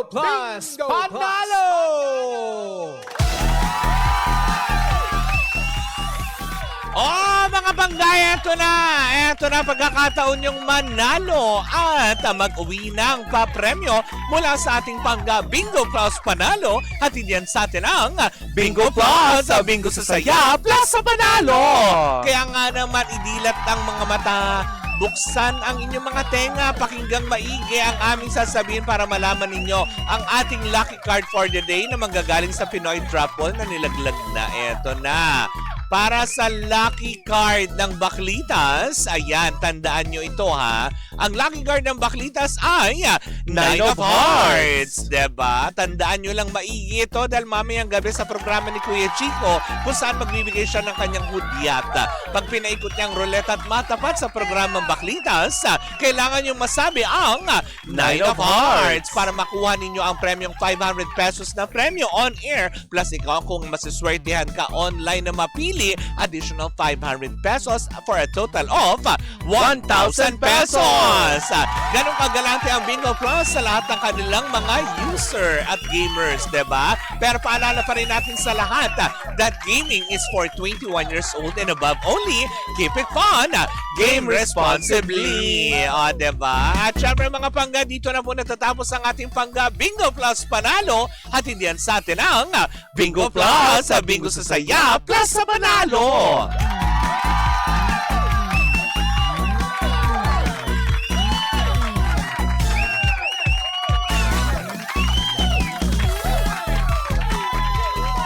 Plus Panalo! Oh, mga panggay, eto na pagkakataon yung manalo at mag-uwi ng papremyo mula sa ating pangga Bingo Plus Panalo. At yan sa atin ang Bingo Plus, Bingo sa Saya Plus sa Panalo. Kaya nga naman, idilat ang mga mata, buksan ang inyong mga tenga, pakinggang maigi ang aming sasabihin para malaman ninyo ang ating lucky card for the day na manggagaling sa Pinoy Truffle na nilaglag na. Eto na. Para sa lucky card ng Baklitas, ayan, tandaan nyo ito ha. Ang lucky card ng Baklitas ay Nine of Hearts. Diba? Tandaan nyo lang maigi ito dahil mamayang gabi sa programa ni Kuya Chico kung saan magbibigay siya ng kanyang hudyat. Pag pinaikot niyang roulette at matapat sa programang Baklitas, kailangan nyo masabi ang Nine of Hearts para makuha ninyo ang premyong 500 pesos na premyo on air. Plus ikaw kung masiswertihan ka online na mapili, additional 500 pesos for a total of 1,000 pesos. Ganong kagalante ang Bingo Plus sa lahat ng kanilang mga user at gamers, diba? Pero paalala pa rin natin sa lahat that gaming is for 21 years old and above only. Keep it fun, game responsibly. O, diba? At syempre mga pangga, dito na po natatapos ang ating pangga Bingo Plus Panalo. At hindi yan sa atin ang Bingo Plus, Bingo sa Saya Plus sa Panalo.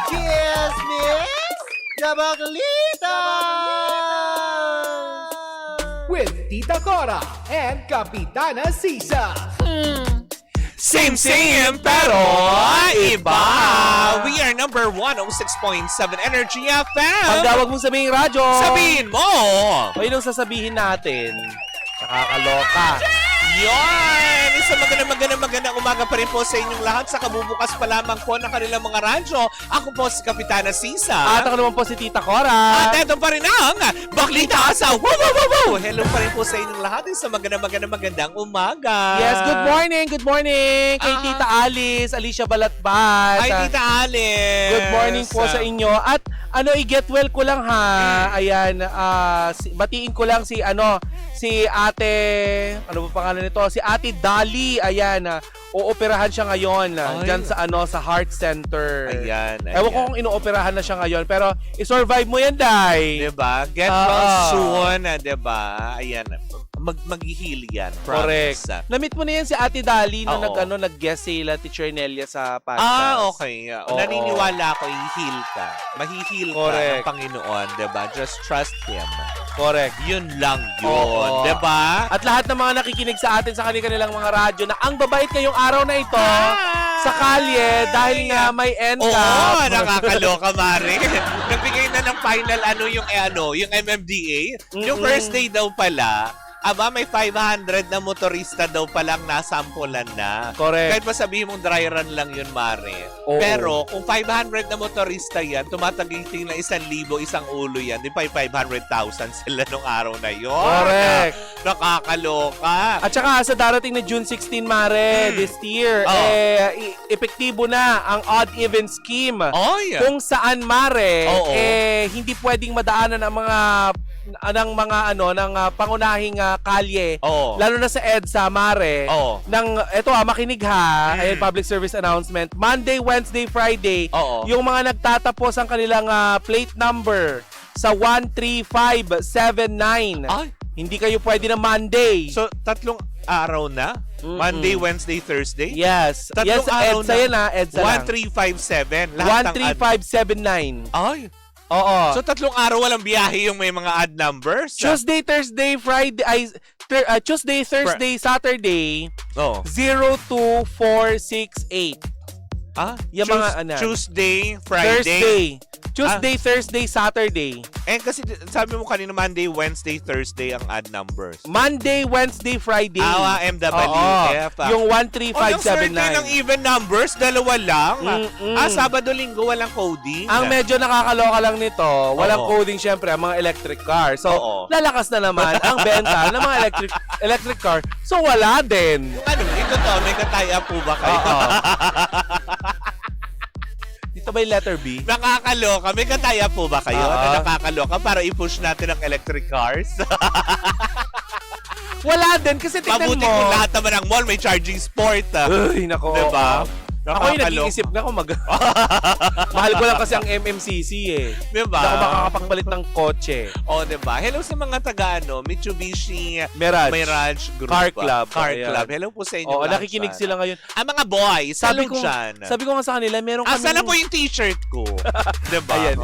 Cheers, Miss Gabaglita! With Tita Cora and Kapitana Sisa. Same, pero iba. We are number 106.7 Energy FM. Pag dawag mo sabihin radyo, Sabihin mo. o yun ang sasabihin natin. Nakakaloka. Yon! Isang magandang umaga pa rin po sa inyong lahat sa kabubukas pa lamang po ng kanilang mga radyo. Ako po si Kapitana Sisa. At ako naman po si Tita Cora. At eto pa rin ang Baklita sa Woo! Hello pa rin po sa inyong lahat sa magandang umaga. Yes, good morning. Good morning kay Tita Alicia Balatbat. Hi, Tita Alice. Good morning po sa inyo. At i-get well ko lang ha. Ayan, batiin ko lang si Ate, ano ba pangalan nito? Si Ate Dali. Ayan, ooperahan siya ngayon diyan sa Heart Center. Ayan. Ewan ko kung inooperahan na siya ngayon, pero i-survive mo yan, Day. Diba? Get well soon, diba? Ayan. Mag-heal yan. Correct. Promise. Na-meet mo na yan si Ate Dali na Oo. nag-guest sila Teacher Nelia sa podcast. Okay. Oo. Naniniwala ako, i-heal ka. Mahihil ka Correct. ng Panginoon, diba? Just trust Him. Correct. Yun lang yun, Oo. diba? At lahat ng mga nakikinig sa atin sa kanilang mga radyo na ang babait ngayong araw na ito sa kalye dahil nga may NCAP. Oo, nakakaloka, Mari. Nagbigay na ng final yung MMDA. Yung first day daw pala, may 500 na motorista daw palang nasampulan na. Correct. Kahit masabihin mong dry run lang yun, Mare. Oo. Pero kung 500 na motorista yan, tumatagiting na 1,000 isang ulo yan. Di pa 500,000 sila nung araw na yun. Correct. Nakakaloka. At saka sa darating na June 16, Mare, this year, epektibo na ang odd-even scheme. Oy! Kung saan, Mare, Oo. hindi pwedeng madaanan ang ng pangunahing kalye, Oo. lalo na sa EDSA, Mare, Oo. makinig ha, ayan, public service announcement, Monday, Wednesday, Friday, Oo. yung mga nagtatapos ang kanilang plate number sa 13579, Ay. hindi kayo pwede na Monday. So, 3 araw na? Monday, Wednesday, Thursday? Yes. Tatlong Yes, araw EDSA na. yan ha, EDSA lang. 1357. Lahat ng 13579. Ay. Oo. So, 3 araw walang biyahe yung may mga odd numbers? Tuesday, Thursday, Friday, Tuesday, Thursday, Saturday, Oh. 02468. Yung mga Tuesday, Friday. Thursday. Tuesday, Thursday, Saturday. Kasi sabi mo kanina Monday, Wednesday, Thursday ang odd numbers. Monday, Wednesday, Friday. MWF. Yung Yung swerte ng 13579. even numbers, 2 lang. Mm-mm. Sabado, Linggo, walang coding. Ang medyo nakakaloka lang nito, walang Oo. coding syempre ang mga electric car. So, Oo. lalakas na naman ang benta ng mga electric car. So, wala din. Ito to, may kataya po ba kayo? Oo. ba yung letter B? Nakakaloka. May kataya po ba kayo na nakakaloka para i-push natin ang electric cars? Wala din kasi tingnan Mabuti mo. kung lahat naman ng mall may charging sport. Ay, nako. Diba? Ako yung nag-iisip na kung mahal ko lang kasi ang MMCC eh. Diba? Hindi ako makakapagpalit ng kotse. O, diba? Hello sa mga Mitsubishi Mirage Group. Car Club. Car Ayan. Club. Hello po sa inyo. Oo, lahat nakikinig dyan. sila ngayon. Ang mga boys, Sabi hello ko, dyan. sabi ko nga sa kanila, meron kami... Asa na po yung t-shirt ko? Diba? Ayan,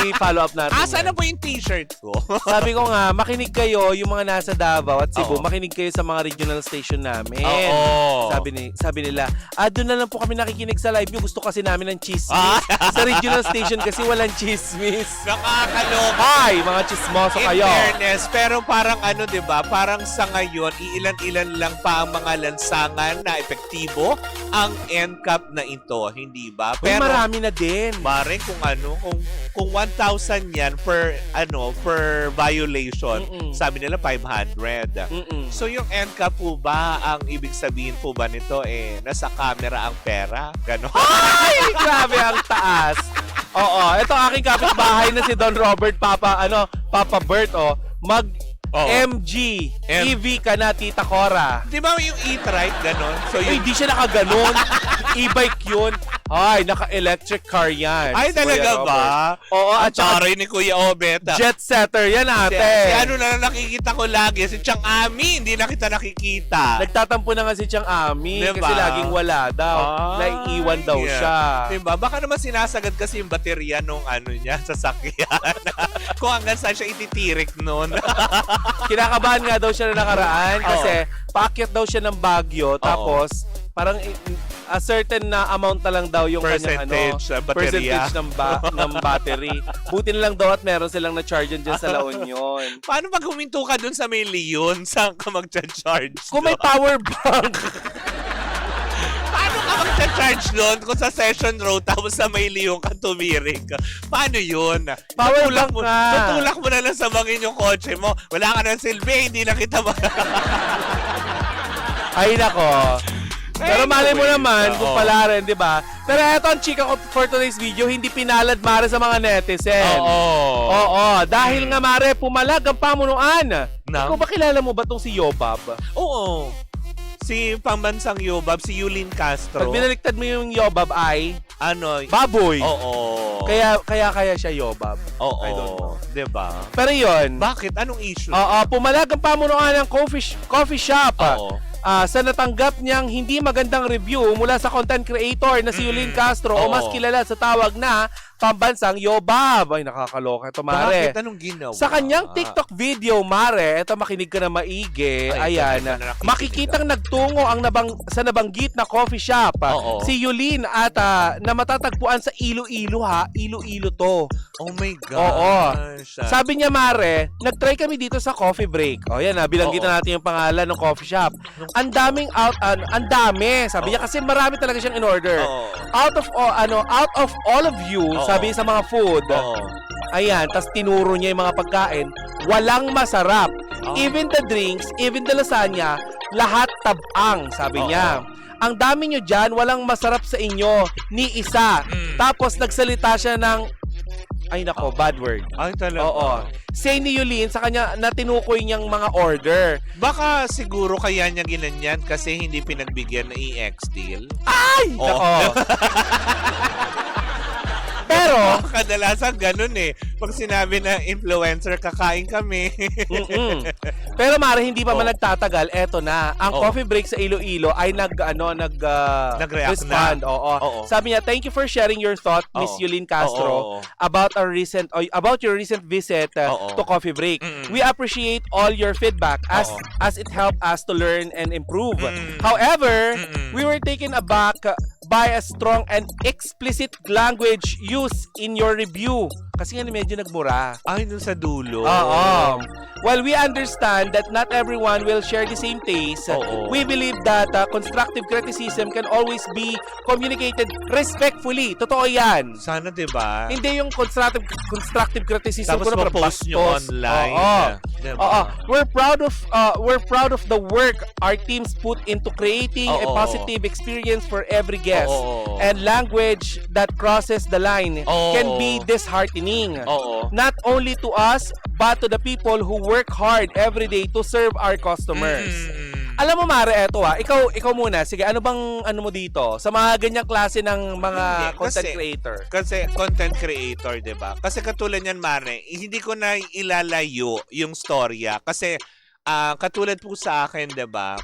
i-follow up natin. Asa yan. na po yung t-shirt ko? Sabi ko nga, makinig kayo, yung mga nasa Davao at Cebu, Oo. makinig kayo sa mga regional station namin. Oo. Sabi nila, doon na lang po kami nakikinig sa live nyo. Gusto kasi namin ng chismis. Ah. Sa regional station kasi walang chismis. Nakakaloka. Hi, mga chismoso In kayo. fairness, pero parang ano, 'di ba? Parang sa ngayon, iilan-ilan lang pa ang mga lansangan na epektibo ang NCAP na ito, hindi ba? Uy, Pero marami na din. Mare, kung 1,000 yan per violation, Mm-mm. sabi nila 500. Mm-mm. So yung NCAP po ba, ang ibig sabihin po ba nito nasa camera ang pera? Ganon. Ay, grabe ang taas. Oo, ito aking kapitbahay na si Don Robert Papa Bert, mag Oo. MG, EV ka na, Tita Cora. Di ba yung e-trike, ganon? So Ay, yung hindi siya nakaganon. E-bike yun. Ay, naka-electric car yan. Ay, Si talaga Kuya ba? Robert. Oo, Ang at saka taray ni Kuya Obeta. jet setter yan, ate. Si ano na nakikita ko lagi, si Chang Ami, hindi na kita nakikita. Nagtatampo na nga si Chang Ami Diba? kasi laging wala daw. Naiiwan daw yeah. siya. Diba? Baka naman sinasagad kasi yung baterya nung ano niya, sasakyan. Kung hanggang saan siya ititirik nun. Kinakabahan nga daw siya na nakaraan kasi paakyat daw siya ng Baguio tapos parang a certain na amount na lang daw yung kanyang baterya. percentage ng battery. Buti na lang daw at meron silang na-charge dyan sa La Union. Paano pag huminto ka dun sa may Leon? Saan ka mag-charge? Kung may power bank. Paano ka mag-charge doon kung sa Session Road tapos sa may Leon ka tumirik? Paano yun? Power Tutulak bank nga. Tutulak mo na lang sa bangin yung kotse mo. Wala ka ng silbi, hindi na kita Ay nako. Pero malay mo Anyway, naman kung oo. pala rin, di ba? Pero eto ang chika ko for today's video, hindi pinalad mare sa mga netizen. Oo, dahil nga mare, pumalag ang pamunuan. Ikaw ba kilala mo ba tong si Yobab? Oo. Si pambansang Yobab, si Yulin Castro. Pag binaliktad mo yung Yobab ay Ano? baboy. Oo. Kaya siya Yobab. Oo. I don't know. Diba? Pero yun, Bakit? Anong issue? pumalag ang pamunuan ng coffee shop. Oo. Sa natanggap niyang hindi magandang review mula sa content creator na si Yulin Castro o Oo. mas kilala sa tawag na pambansang Yobab. Ay, nakakaloka ito, Mare. Bakit? Anong ginawa? Sa kanyang TikTok video, Mare, eto makinig ka na maigi. Ay, Ayan, ito na nakikinig makikitang nagtungo ang sa nabanggit na coffee shop. Oo. Si Yulin at na matatagpuan sa Iloilo ha. Iloilo to. Oh my gosh. Oo. Sabi niya, Mare, nag-try kami dito sa coffee break. O yan, bilanggit na natin yung pangalan ng coffee shop. Ang daming ang dami. Sabi niya kasi marami talaga siyang in-order. Oo. Out of all of you, Oo. sabi sa mga food. Oo. Ayan, tas tinuro niya yung mga pagkain, walang masarap. Oh. Even the drinks, even the lasagna, lahat tabang, sabi Oo. niya. Ang dami nyo dyan, walang masarap sa inyo, ni isa. Tapos nagsalita siya ng, ay nako, bad word. Ay, talaga. Oo. Say ni Yulin sa kanya na tinukoy niyang mga order. Baka siguro kaya niya ginanyan kasi hindi pinagbigyan na EX deal. Ay! Oh. Nako. Pero, Kadalasan ganun Pag sinabi na influencer, kakain kami. pero Mare, hindi pa man Oh. nagtatagal, eto na. Ang Oh. coffee break sa Iloilo ay Nag-react respond. na. Oo. Oo. Sabi niya, thank you for sharing your thought, Miss Oo. Yulin Castro, Oo. about your recent visit Oo. to Coffee Break. Mm-mm. We appreciate all your feedback Oo. as it helped us to learn and improve. Mm-mm. However, Mm-mm. we were taken aback by a strong and explicit language used in your review. Kasi nga medyo nagmura. Ay, dun sa dulo. Oo. While we understand that not everyone will share the same taste, Oo. we believe that constructive criticism can always be communicated respectfully. Totoo yan. Sana, diba? Hindi yung constructive criticism Tapos ko na ma-post nyo bastos. online. Oo. Diba? Oo. We're proud of the work our teams put into creating a Oo. positive experience for every guest. Oo. And language that crosses the line Oo. can be disheartening. Oo. Not only to us, but to the people who work hard every day to serve our customers. Alam mo, Mare, eto ikaw muna. Sige, ano mo dito? Sa mga ganyang klase ng mga Hindi, content kasi- creator. Kasi content creator, 'di ba? Kasi katulad niyan, Mare, hindi ko na ilalayo yung storya kasi katulad po sa akin, 'di ba?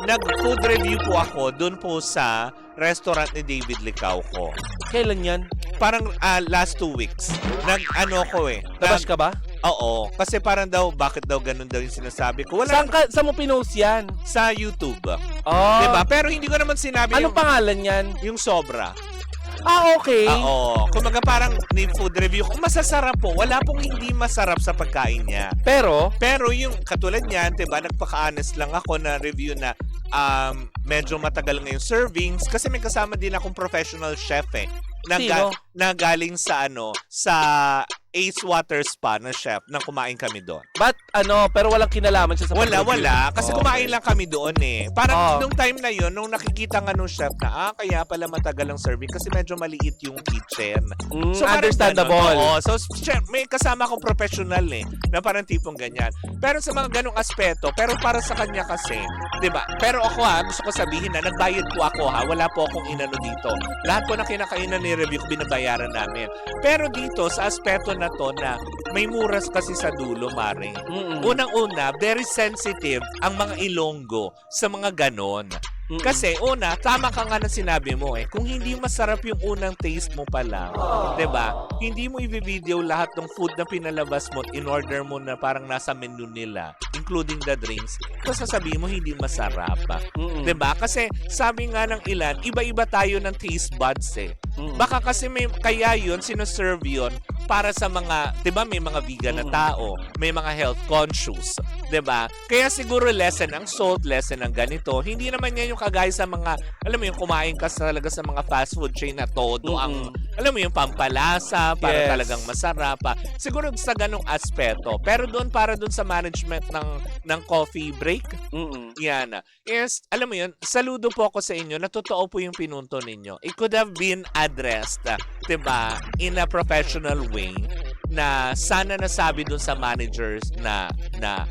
Nag-food review po ako doon po sa restaurant ni David Licauco. Kailan yan? Parang last 2 weeks. Nag-ano ko eh. Nabash ka ba? Oo. Kasi parang daw, bakit daw ganun daw yung sinasabi ko? Wala Saan mo pinost yan? sa YouTube. Oh. Diba? Pero hindi ko naman sinabi Anong pangalan yan? yung sobra. Okay. Oo. Kumaga parang ni food review ko, masasarap po. Wala pong hindi masarap sa pagkain niya. Pero yung katulad niyan, diba, nagpaka-honest lang ako na review na medyo matagal ngayong servings kasi may kasama din akong professional chef eh. Sino? Na galing sa sa Ace Water Spa na chef na kumain kami doon. but pero walang kinalaman siya sa pag-review. Wala. Kasi Okay. kumain lang kami doon eh. Parang Oh. nung time na yun, nung nakikita nga nung chef na, kaya pala matagal ang serving kasi medyo maliit yung kitchen. Parang Understandable. ganun. Oo. So, chef, may kasama akong professional eh, na parang tipong ganyan. Pero sa mga ganong aspeto, pero para sa kanya kasi, di ba? Pero ako gusto ko sabihin na, nagbayad po ako wala po akong inano dito. Lahat po na kinakainan ni review ko, binabayaran namin. Pero dito, sa aspeto na to na may muras kasi sa dulo, Mare. Mm-mm. Unang-una, very sensitive ang mga Ilonggo sa mga ganon. Mm-mm. Kasi tama ka nga na sinabi mo kung hindi masarap yung unang taste mo pa lang, 'di ba? Hindi mo i-video lahat ng food na pinalabas mo, in-order mo na parang nasa menu nila, including the drinks. Tapos sasabihin mo hindi masarap. Mm-mm. 'Di ba? Kasi sabi nga ng ilan, iba-iba tayo ng taste buds eh. Mm-mm. Baka kasi kaya yun, sinoserve yun para sa mga, di ba, may mga vegan na tao, may mga health conscious, di ba? Kaya siguro lesson ang salt, lesson ang ganito. Hindi naman yan yung kagaya sa mga, alam mo yung kumain ka talaga sa mga fast food chain na todo ang, alam mo yung pampalasa, para Yes. talagang masarap. Siguro sa ganong aspeto. Pero para doon sa management ng coffee break, Mm-mm. yan. Yes, alam mo yun, saludo po ako sa inyo na totoo po yung pinunto ninyo. It could have been addressed, diba, in a professional way na sana nasabi dun sa managers na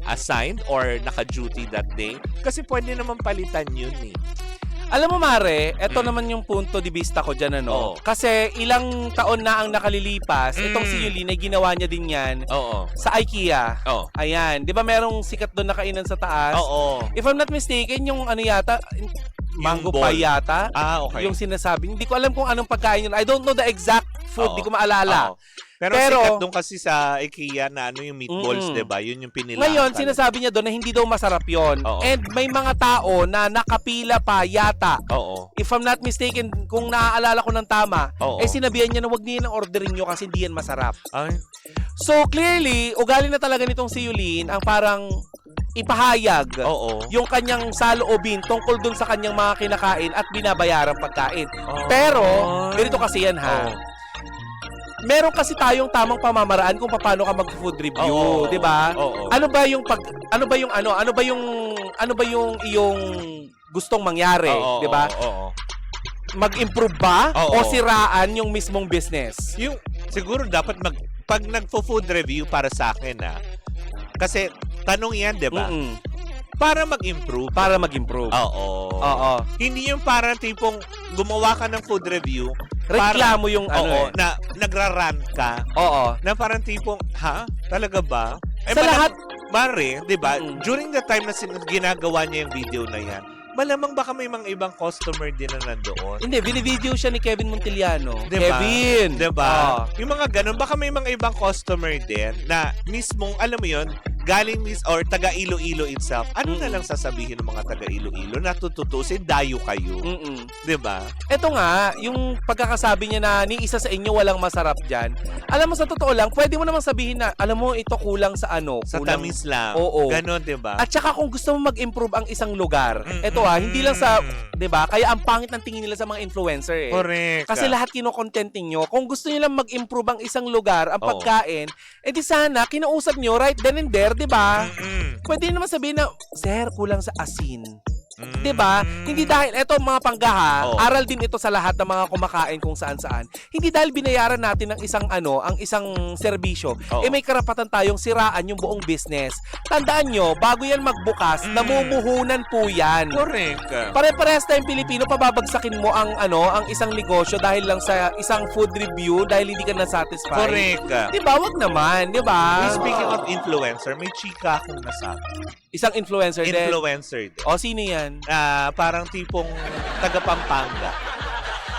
assigned or naka-duty that day. Kasi pwede naman palitan yun eh. Alam mo, Mare, eto naman yung punto di vista ko dyan, Oo. Kasi ilang taon na ang nakalilipas, itong si Mm. Yulin ay ginawa niya din yan Oo. sa IKEA. Oo. Ayan, di ba merong sikat doon na kainan sa taas? Oo. If I'm not mistaken, yung yata, mango ball. pie yata, Okay. yung sinasabi. Hindi ko alam kung anong pagkain yun. I don't know the exact food, Oo. di ko maalala. Oo. Pero Pero- sikat doon kasi sa IKEA na yung meatballs, Mm. diba? Yun yung pinila. Ngayon, sinasabi niya doon na hindi daw masarap yon. Oo. And may mga tao na nakapila pa yata. Oo. If I'm not mistaken, kung naaalala ko ng tama, Oo. sinabihan niya na wag niyo nang orderin nyo kasi hindi yan masarap. Ay. So clearly, ugali na talaga nitong si Yulin ang parang ipahayag Oo. yung kanyang saloobin tungkol dun sa kanyang mga kinakain at binabayarang pagkain. Oh. Pero, ganito kasi yan ha. Oo. Meron kasi tayong tamang pamamaraan kung paano ka mag-food review, Oo. 'di ba? Oo. Ano ba yung iyong gustong mangyari, Oo, 'di ba? Oo. Mag-improve ba Oo. o siraan yung mismong business? Yung siguro dapat pag nagfo-food review para sa akin kasi tanong yan, 'di ba? Mm-mm. Para mag-improve. Para mag-improve. Oo. Oo. Hindi yung parang tipong gumawa ka ng food review, Reklamo yung oo, na nagrarant ka, Oo. na parang tipong, talaga ba? Sa lahat, Mare, 'di ba? Mm. During the time na ginagawa niya yung video na yan, malamang baka may mga ibang customer din na nandoon. hindi, binivideo siya ni Kevin Montiliano. Diba? Kevin! Diba? Oo. Yung mga ganun, baka may mga ibang customer din na mismong, alam mo yun, galing or taga Iloilo itself, ano na lang sasabihin ng mga taga Iloilo na tututusin, dayo kayo. Di ba? Ito nga, yung pagkakasabi niya na ni isa sa inyo walang masarap dyan. Alam mo, sa totoo lang, pwede mo namang sabihin na, alam mo, ito kulang sa ano. Sa kulang, tamis lang. Oo. Ganon, di ba? At saka kung gusto mo mag-improve ang isang lugar, ito hindi lang sa, 'di ba? Kaya ang pangit ng tingin nila sa mga influencer eh. Correct. Kasi lahat kino-content niyo. Kung gusto niyo lang mag-improve ang isang lugar, ang Oo. pagkain, edi sana kinausap niyo right then and there, 'di ba? Pwede naman sabihin na, sir, kulang sa asin. 'Di ba? Hindi dahil eto mga panggaha, Oo. aral din ito sa lahat ng mga kumakain kung saan-saan. Hindi dahil binayaran natin ng isang ang isang serbisyo, Oo. may karapatan tayong siraan yung buong business. Tandaan nyo, bago yan magbukas, namumuhunan po yan. Correct. Pare-parehas tayong Pilipino, pababagsakin mo ang ang isang negosyo dahil lang sa isang food review dahil hindi ka na-satisfied. Correct. 'Di ba? Wag naman, 'di ba? Speaking of influencer, may chika akong nasabi. Isang influencer din. Influencer din. O, sino yan? Parang tipong taga Pampanga.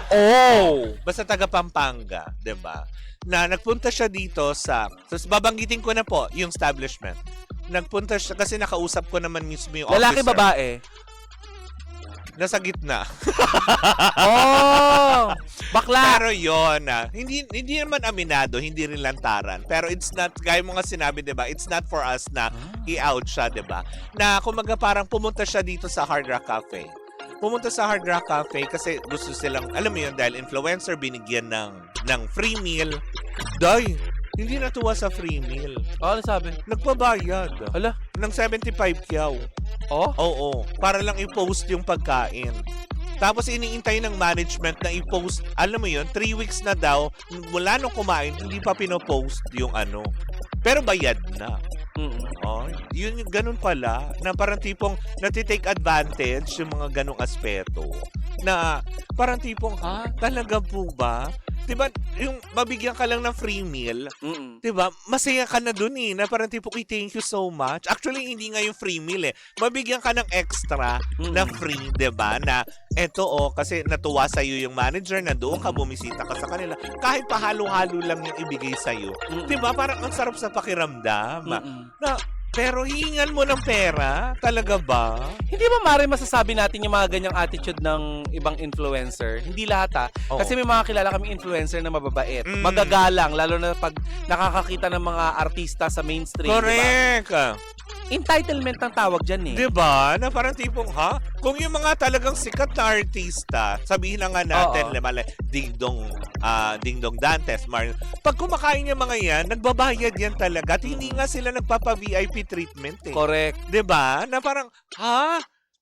Oh! Basta taga Pampanga, 'di ba? Na nagpunta siya dito so babanggitin ko na po yung establishment. Nagpunta siya kasi nakausap ko naman mismo yung Lalaki, officer. babae? Nasa gitna. Oh! Bakla! Pero yun, hindi naman aminado, hindi rin lantaran. Pero it's not, gaya mo nga sinabi, di ba? It's not for us na i-out siya, di ba? Na kumaga parang pumunta siya dito sa Hard Rock Cafe. Pumunta sa Hard Rock Cafe kasi gusto silang, alam mo yun, dahil influencer, binigyan ng free meal. Day, hindi natuwa sa free meal. Ano sabi? Nagpabayad. Hala? Ng 75 kyaw. Oh? Oo. Para lang i-post yung pagkain. Tapos iniintay ng management na i-post, alam mo yun, 3 weeks na daw, mula nung kumain, hindi pa pinopost yung Pero bayad na. Oh, yun yung ganun pala, na parang tipong natitake advantage yung mga ganung aspeto. Na parang tipong, talaga po ba? Diba, yung mabigyan ka lang ng free meal, diba, masaya ka na dun na parang tipong, thank you so much. Actually, hindi nga yung free meal Mabigyan ka ng extra na free, diba, na eto kasi natuwa sa'yo yung manager na doon ka, bumisita ka sa kanila. Kahit pahalo-halo lang yung ibigay sa'yo. Diba, parang ang sarap sa pakiramdam. Na, pero hihingan mo ng pera? Talaga ba? Hindi ba mare masasabi natin yung mga ganyang attitude ng ibang influencer? Hindi lahat Oo. Kasi may mga kilala kami influencer na mababait. Magagalang, lalo na pag nakakakita ng mga artista sa mainstream. Correct. Diba? Entitlement ang tawag dyan Diba? Na parang tipong, kung yung mga talagang sikat na artista, sabihin na nga natin, Ding Dong Dantes, pag kumakain yung mga yan, nagbabayad yan talaga. At hindi nga sila nagpapa-VIP treatment Correct. Diba? Na parang,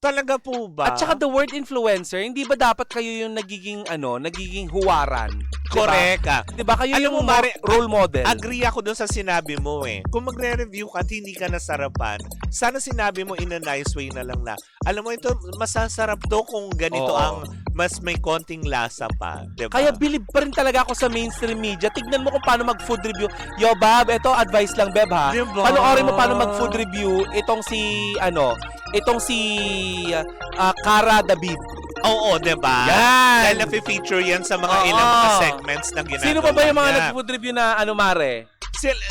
talaga po ba? At saka the word influencer, hindi ba dapat kayo yung nagiging huwaran? Correct. Diba kayo Alam yung mo, Mare, role model? Agree ako dun sa sinabi mo Kung magre-review ka at hindi ka nasarapan, sana sinabi mo in a nice way na lang na, alam mo ito, masasarap to kung ganito ang mas may konting lasa pa. Diba? Kaya believe pa rin talaga ako sa mainstream media. Tignan mo kung paano mag-food review. Yo, Bob, ito advice lang, Beb, ha? Diba? Panoorin mo paano mag-food review itong si Cara David. Oo, diba? Yan! Dahil na-feature yan sa mga ilang mga segments na ginagawa Sino pa ba yung mga niya? nag-food review na Mare?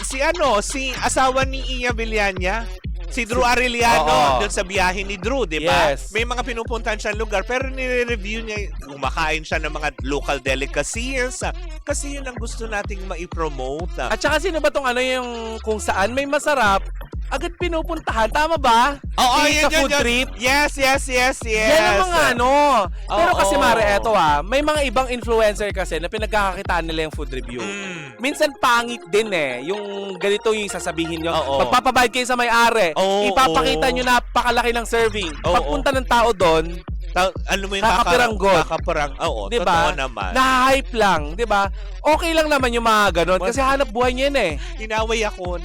Si asawa ni Iya Villania, si Drew Arellano, doon sa biyahe ni Drew, di ba? Yes. May mga pinupuntahan siyang lugar, pero nire-review niya, kumakain siya ng mga local delicacies. Kasi yun ang gusto nating maipromote. At saka sino ba tong yung kung saan may masarap, agad pinupuntahan. Tama ba? Oo, Sa food trip? Yes. Yan ang mga Pero kasi Oo. Mare, eto may mga ibang influencer kasi na pinagkakakitaan nila yung food review. Minsan pangit din yung ganito yung sasabihin nyo. Oo. Magpapabayad kayo sa may-ari. Oo, Ipapakita nyo napakalaki ng serving. Oo. Pagpunta ng tao doon, Ano mo yung Kakapiranggot. Oo, diba? totoo naman. Na-hype lang, 'di ba? Okay lang naman yung mga ganon kasi hanap buhay niya Inaway ako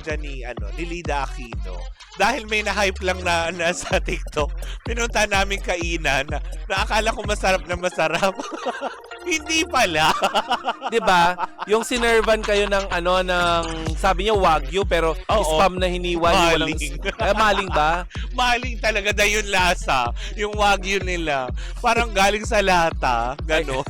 dyan ni Lida Aquino. Dahil may na-hype lang na sa TikTok. Pinunta namin kainan na akala ko masarap na masarap. Hindi pala. 'Di ba? Yung sinervan kayo ng ng sabi niya wagyu pero Oo. spam na hiniwa yung walang Maling. maling ba? Maling talaga dahil yung lasa. Yung wagyu nila. Parang galing sa lata. Gano.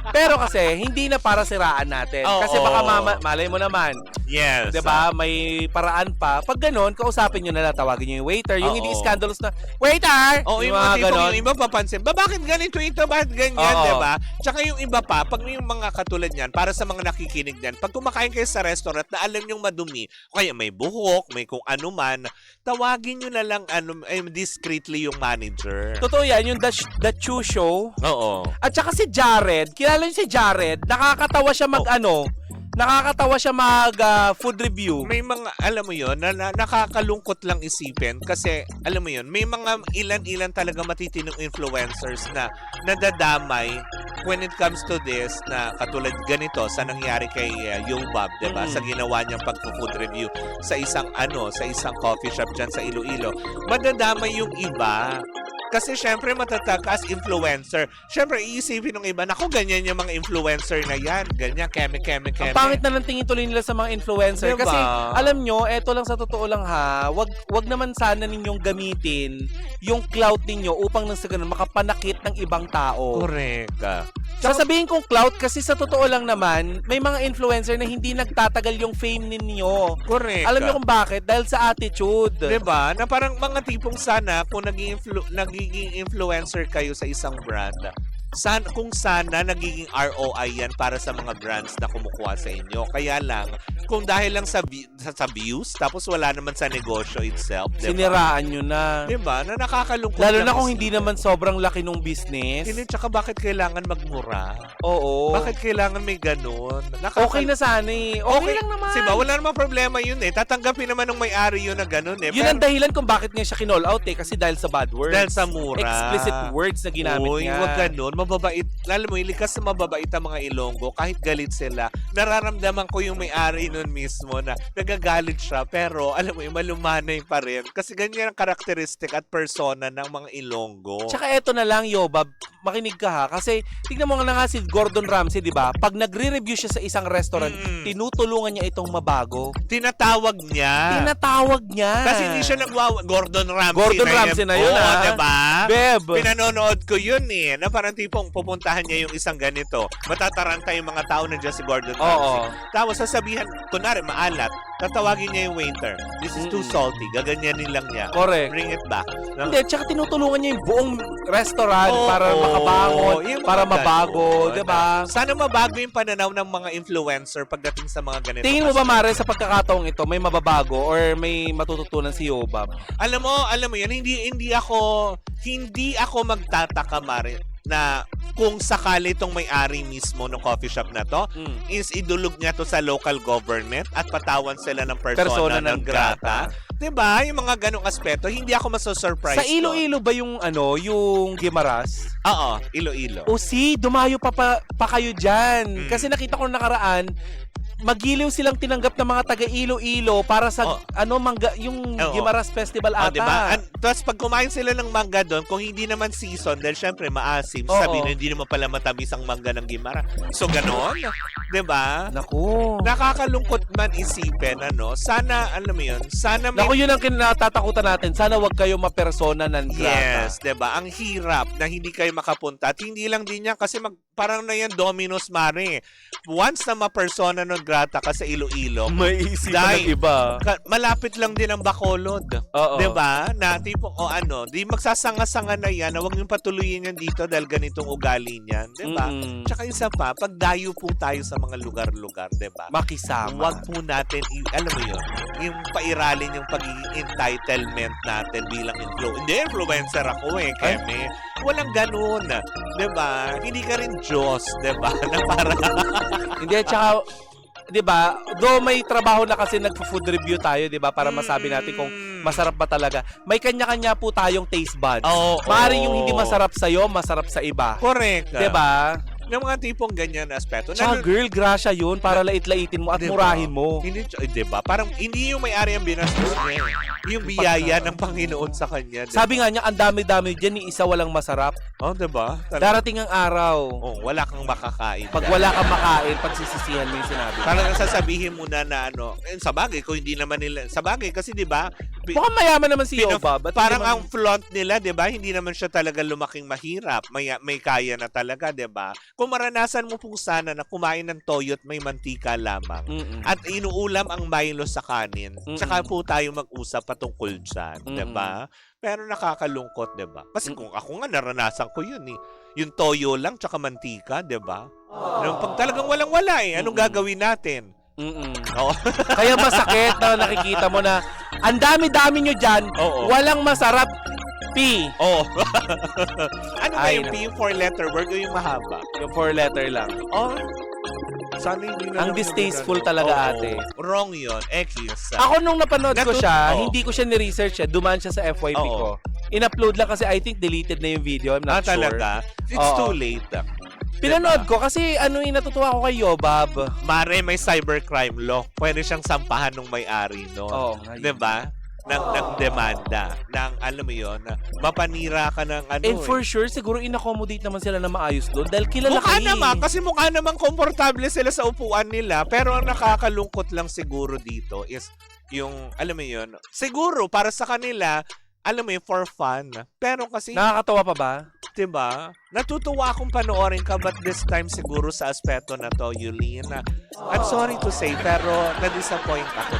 Pero kasi hindi na para siraan natin. Oo. Kasi baka malay mo naman, Yes. 'Di ba? May paraan pa. Pag ganun, kausapin niyo na lang, tawagin niyo yung waiter. Yung Oo. hindi scandalous na, waiter! Oo, yung mga tipong yung iba papansin, bakit ganito ito, bakit ganyan, Oo. di ba? Tsaka yung iba pa, pag yung mga katulad niyan, para sa mga nakikinig niyan, pag kumakain kayo sa restaurant na alam yung madumi, o kaya may buhok, may kung ano man, tawagin nyo na lang discreetly yung manager. Totoo yan, yung The Chew Show. Oo. At saka si Jared, kilala niyo si Jared, nakakatawa siya food review. May mga, alam mo yun, na nakakalungkot lang isipin kasi, alam mo yun, may mga ilan-ilan talaga matitinong influencers na nadadamay when it comes to this na katulad ganito sa nangyari kay Yobab, 'di ba? Sa ginawa niyang pag-food review sa isang coffee shop diyan sa Iloilo. Madadamay yung iba. Kasi syempre matatag as influencer. Syempre iisipin ng iba, naku ganyan yung mga influencer na yan. Ganyan, keme. Ang pangit na ng tingin tuloy nila sa mga influencer. Diba? Kasi alam nyo, eto lang sa totoo lang ha, wag naman sana ninyong gamitin yung clout ninyo upang nang sa ganun makapanakit ng ibang tao. Correct. Sasabihin kong clout kasi sa totoo lang naman, may mga influencer na hindi nagtatagal yung fame ninyo. Correct. Alam niyo kung bakit? Dahil sa attitude. 'Di ba? Na parang mga tipong sana kung nagiging influencer kayo sa isang brand, kung sana nagiging ROI yan para sa mga brands na kumukuha sa inyo. Kaya lang, kung dahil lang sa views, tapos wala naman sa negosyo itself, diba? Siniraan nyo na. Diba? Na nakakalungkot. Lalo na kung hindi naman sobrang laki ng business. Hindi, tsaka bakit kailangan magmura? Oo. Bakit kailangan may ganun? Okay na sana eh. Okay lang naman. Diba? Wala namang problema yun eh. Tatanggapin naman ng may-ari yun na ganun eh. Yun ang dahilan kung bakit niya siya kinall out eh. Kasi dahil sa bad words. Dahil sa mura. Explicit words na ginamit niya. Wag ganun. Mababait. Lalo mo, likas na mababait ang mga Ilonggo. Kahit galit sila. Nararamdaman ko yung may-ari nun mismo na nagagalit siya. Pero, alam mo, malumanay pa rin. Kasi ganyan ang karakteristik at persona ng mga Ilonggo. Tsaka eto na lang, Yobab. Makinig ka ha. Kasi, tignan mo nga si Gordon Ramsay, di ba? Pag nagre-review siya sa isang restaurant, tinutulungan niya itong mabago. Tinatawag niya. Kasi hindi siya Gordon Ramsay na yun, Oo, ha? diba? Beb. Pinanonood ko yun eh. Na parang tipong pupuntahan niya yung isang ganito. Matataranta yung mga tao nandiyan si Gordon Ramsay. Tapos sasabihan, kunwari maalat, tatawagin niya yung waiter. This is too salty. Gaganyanin lang niya. Correct. Bring it back. No? Hindi, tsaka tinutulungan niya yung buong restaurant para makabangon, yung para mga mabago, ganun. di ba? Sana mabago yung pananaw ng mga influencer pagdating sa mga ganito. Tingin mo ba, Mare, sa pagkakataong ito, may mababago or may matututunan si Yobab? Alam mo yan, hindi ako magtataka, Mare, na kung sakali itong may-ari mismo ng coffee shop na to is idulog niya to sa local government at patawan sila ng persona non grata. Diba? Yung mga ganong aspeto, hindi ako maso-surprise. Sa Iloilo ba yung yung Guimaras? Oo, Iloilo. O dumayo pa kayo dyan. Kasi nakita ko nakaraan, magiliw silang tinanggap ng mga taga Iloilo para sa yung Guimaras Festival ata. Diba? Tapos pag kumain sila ng mangga doon, kung hindi naman season, dahil syempre maasim, sabihin hindi naman pala matamis ang mangga ng Guimaras. So ganon, diba? Naku. Nakakalungkot man isipin, sana, alam mo yun, sana may... Naku, yun ang kinatatakutan natin. Sana wag kayo mapersona ng grata. Yes, diba? Ang hirap na hindi kayo makapunta. At hindi lang din yan kasi parang na yan Domino's, Mare. Once na mapersona ng grata ka sa Iloilo, May isipan ng iba. Malapit lang din ang Bacolod. Oo. Diba? Na tipong, di magsasanga-sanga na yan, na huwag niyong patuloyin yan dito dahil ganitong ugali niyan. Diba? Tsaka isa pa, pagdayo po tayo sa mga lugar-lugar, diba? Makisama. Huwag po natin, alam mo yun, yung pairalin yung pagiging entitlement natin bilang influencer ako Keme. Walang ganun. Diba? Hindi ka rin Diyos, diba? Na para... Hindi, tsaka, di ba, though may trabaho na kasi nagpo-food review tayo, di ba, para masabi natin kung masarap ba talaga. May kanya-kanya po tayong taste buds. Maaaring yung hindi masarap sa'yo, masarap sa iba. Correct. Di ba? Ng mga tipong ganyan na aspeto. Tsaka girl, grasya yun para lait-laitin mo at murahin mo. Hindi, diba? Parang hindi yung may-ari ang binastos niya. Yung biyaya ng Panginoon sa kanya. Diba? Sabi nga niya, ang dami-dami dyan, ni isa walang masarap. Diba? Darating ang araw. Wala kang makakain. Pag wala kang makain, pagsisisihan mo yung sinabi. Parang sasabihin mo na sa bagay, kung hindi naman nila, sa bagay, kasi diba, Mukhang mayaman naman si Pinaf- Yobab. At Parang hindi ang flaunt nila, 'di ba? Hindi naman siya talaga lumaking mahirap. May kaya na talaga, 'di ba? Kung maranasan mo po sana na kumain ng toyo at may mantika lamang Mm-mm. at inuulam ang Milo sa kanin, Mm-mm. tsaka po tayo mag-usap patungkol diyan, 'di ba? Pero nakakalungkot, 'di ba? Kasi kung ako nga naranasan ko 'yun eh. Yung toyo lang tsaka mantika, 'di ba? Pag talagang walang-wala eh, anong gagawin natin? Mm-mm. Oo. Kaya masakit na nakikita mo na ang dami-dami nyo dyan, Oo. walang masarap. P. Oh. Ano ba Ay, yung P, 4-letter word o yung mahaba? Yung 4-letter lang. Oh. Sana hindi na Ang lang distasteful ganun. talaga, Oo. ate. Wrong yun. X. Ako nung napanood ko siya, Oo. hindi ko siya ni-research. Dumaan siya sa FYP Oo. ko. In-upload lang kasi I think deleted na yung video. I'm not sure. Talaga? It's Oo. too late. Pinanood ko kasi natutuwa ko kay Yobab. Mare, may cybercrime law. Pwede siyang sampahan ng may-ari noon. Oo. nga yun. Diba? Ng demanda. Ng, alam mo yun, mapanira ka ng ano. And for sure, siguro in-accommodate naman sila na maayos doon dahil kilala Mukha kayo. naman, kasi mukha naman komportable sila sa upuan nila. Pero ang nakakalungkot lang siguro dito is yung, alam mo yun, siguro para sa kanila, alam mo yun, for fun. Pero kasi, Nakakatawa pa ba? diba, natutuwa akong panoorin ka, but this time siguro sa aspeto na to, Yulene, I'm sorry to say, pero na-disappoint ako.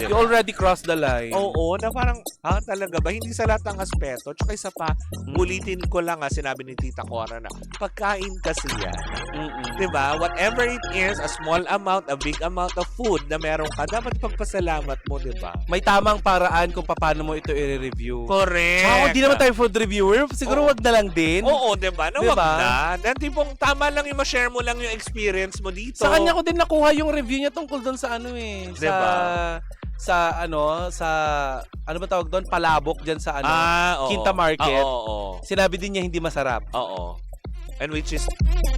You Diba? already crossed the line. Oo, na parang, talaga ba? Hindi sa lahat ng aspeto. Tsaka isa pa, ulitin ko lang sinabi ni Tita Cora na, pagkain kasi yan. Mm-mm. Diba? Whatever it is, a small amount, a big amount of food na meron ka, dapat pagpasalamat mo, diba? May tamang paraan kung paano mo ito i-review. Correct. Ako, di naman tayo food reviewer. Siguro Oo. wag na lang din. Oo, diba? Na Diba? wag na. Dan tipong tama lang yung ma-share mo lang yung experience mo dito. Sa kanya ko din nakuha yung review niya tungkol doon sa ano eh. Diba? Sa ano ba tawag doon? Palabok dyan sa Oo. Quinta Market. Oo. Sinabi din niya hindi masarap. Oo. And which is,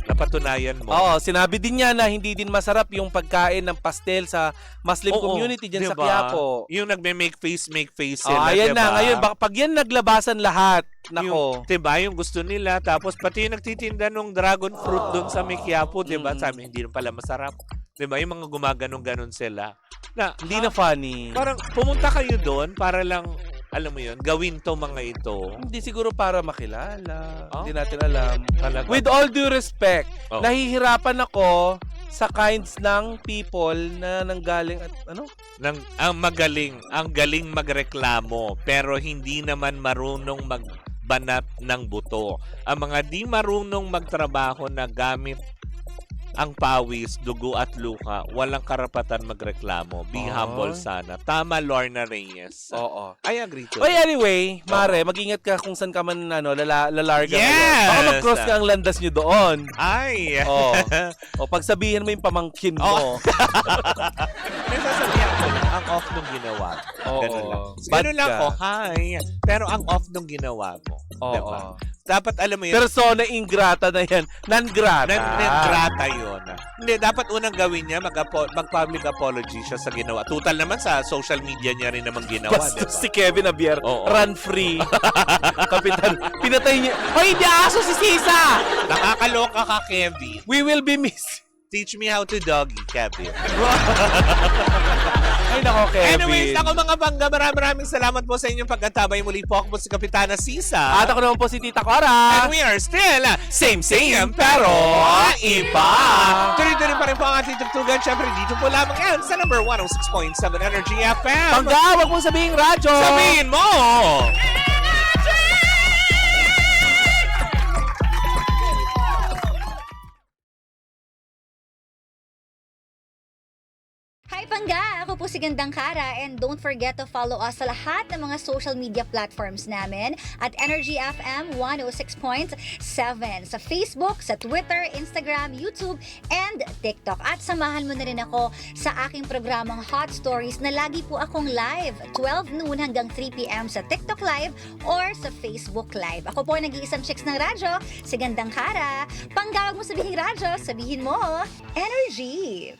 napatunayan mo. Oo, sinabi din niya na hindi din masarap yung pagkain ng pastel sa Muslim Oo, community dyan sa diba? Quiapo. Yung nagme-make face Oh, sila, ayan diba? na. Ngayon, pag yan naglabasan lahat, nako. Yung, diba, yung gusto nila. Tapos pati yung nagtitinda ng dragon fruit doon sa Quiapo, diba? Sabi, hindi pala masarap. Diba? Yung mga gumaganong-ganon sila. Na, Hindi na funny. parang pumunta kayo doon para lang, alam mo yun, gawin to mga ito. Hindi siguro para makilala. Oh? Hindi natin alam. Talaga. With all due respect, Oh. nahihirapan ako sa kinds ng people na nanggaling at Ang galing magreklamo, pero hindi naman marunong magbanat ng buto. Ang mga di marunong magtrabaho na gamit ang pawis, dugo at luha, walang karapatan magreklamo. Be Oh. humble sana. Tama, Lorna Reyes. Oo. I agree to Oy, that. anyway, Mare, mag-ingat ka kung saan ka man lalarga. Yes! ngayon. Baka mag-cross ka ang landas nyo doon. Ay! Oo. O pagsabihin mo yung pamangkin mo. May sasabihan ko lang, ang off nung ginawa mo. Oo. Ganun lang. Bad Ganun lang ka. ko, hi. Pero ang off nung ginawa mo. Oo. Diba? Dapat alam mo yun, Persona ingrata na yan. Non-grata. Nangrata yun. Hindi, dapat unang gawin niya, mag-public apology siya sa ginawa. Total naman sa social media niya rin naman ginawa, Bastos diba? si Kevin Abier. Oo. Run free. Kapitan. Pinatay niya. Hoy, hindi aso si Sisa! Nakakaloka ka, Kevin. We will be missed. Teach me how to doggy, Kevin. Ay, nako, Kevin. Anyways, ako mga bangga, maraming salamat po sa inyong pagkatabay. Muli po ako po si Kapitana Sisa. At ako naman po si Tita Cora. And we are still same, pero iba. Tuloy-tuloy pa rin po ang ating tugtugan. Siyempre, dito po lamang yan sa number 106.7 Energy FM. Pangga, wag mong sabihin radyo. Sabihin mo! Hi Pangga! Ako po si Gandang Kara and don't forget to follow us sa lahat ng mga social media platforms namin at Energy FM 106.7 sa Facebook, sa Twitter, Instagram, YouTube, and TikTok. At samahan mo na rin ako sa aking programang Hot Stories na lagi po akong live 12 noon hanggang 3 p.m. sa TikTok Live or sa Facebook Live. Ako po nag-iisang chicks ng radyo, si Gandang Kara. Pangga, wag mo sabihin radyo, sabihin mo Energy!